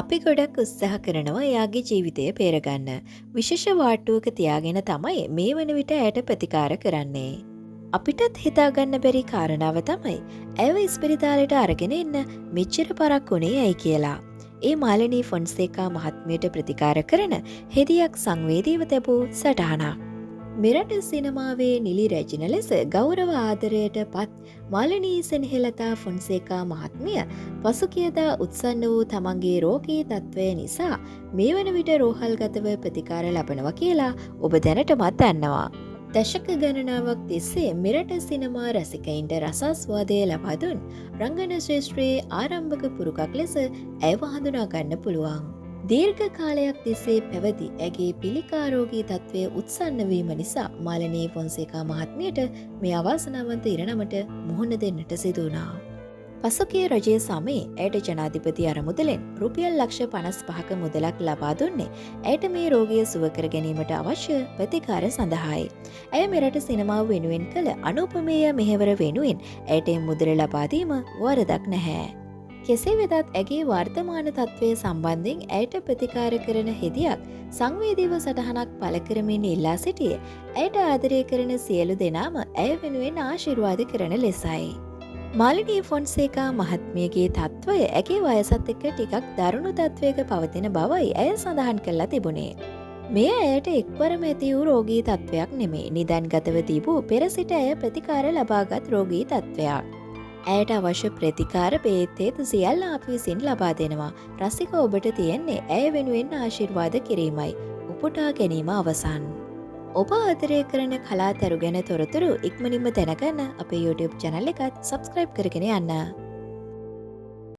අපි ගොඩක් උත්සාහ කරනවා එයාගේ ජීවිතය බේරගන්න. විශේෂ වාට්ටුවක තියාගෙන තමයි මේ වන විට ඇයට ප්‍රතිකාර කරන්නේ. අපිටත් හිතාගන්න බැරි කාරණාව තමයි ඇව ඉස්පිරිතාලෙට අරගෙන එන්න මෙච්චර පරක් වුණේ ඇයි කියලා. ඒ මාලනී ෆොන්සේකා මහත්මියට ප්‍රතිකාර කරන හෙදියක් සංවේදීව තැබූ සටහනක්. මෙරට සිනමාවේ නිලි රැජින ලෙස ගෞරව ආදරයට පත් මාලනී සෙනෙහෙලතා ෆොන්සේකා මහත්මිය පසුකියදා උත්සන්න වූ තමන්ගේ රෝගී තත්ත්වය නිසා මේ වන විට රෝහල්ගතව ප්‍රතිකාර ලබනවා කියලා ඔබ දැනටමත් දන්නවා. දශක ගණනාවක් තිස්සේ මෙරට සිනමා රසිකයින්ට රසාස්වාදය ලබා දුන් රංගන ශ්‍රේෂ්ත්‍රයේ ආරම්භක පුරුකක් ලෙස ඇයව හඳුනා ගන්න පුළුවන්. දීර්ඝ කාලයක් තිස්සේ පැවති ඇගේ පිළිකාරෝගී තත්ත්වය උත්සන්න වීම නිසා මාලනී ෆොන්සේකා මහත්මියට මේ අවාසනාවන්ත ඉරණමට මුහුණ දෙන්නට සිදු වුණා. පසුගිය රජයේ සමයේ ඇයට ජනාධිපති අරමුදලෙන් රුපියල් ලක්ෂ 55ක මුදලක් ලබා දුන්නේ ඇයට මේ රෝගය සුව කර ගැනීමට අවශ්‍ය ප්‍රතිකාර සඳහායි. ඇය මෙරට සිනමාව වෙනුවෙන් කළ අනුපමේය මෙහෙවර වෙනුවෙන් ඇයට මුදල ලබා දීම වරදක් නැහැ. කෙසේ වෙතත් ඇගේ වර්තමාන තත්ත්වය සම්බන්ධයෙන් ඇයට ප්‍රතිකාර කරන හෙදියක් සංවේදීව සටහනක් පළ කරමින් ඉල්ලා සිටියේ ඇයට ආදරය කරන සියලු දෙනාම ඇය වෙනුවෙන් ආශිර්වාද කරන ලෙසයි. මාලනී ෆොන්සේකා මහත්මියගේ තත්ත්වය ඇගේ වයසත් එක්ක ටිකක් දරුණු තත්ත්වයක පවතින බවයි ඇය සඳහන් කරලා තිබුණේ. මෙය ඇයට එක්වරම ඇති වූ රෝගී තත්ත්වයක් නෙමේ. නිදන්ගතව තිබූ පෙර සිට ඇය ප්‍රතිකාර ලබාගත් රෝගී තත්ත්වයක්. ඇයට අවශ්‍ය ප්‍රතිකාර බේතේත් සියල්ල අප විසින් ලබා දෙනවා. රසික ඔබට තියෙන්නේ ඇය වෙනුවෙන් ආශිර්වාද කිරීමයි. උපුටා ගැනීම අවසන්. ඔබ ආදරය කරන කලාතරු ගැන තොරතුරු ඉක්මනින්ම දැනගන්න අපේ YouTube channel එකත් subscribe කරගෙන යන්න.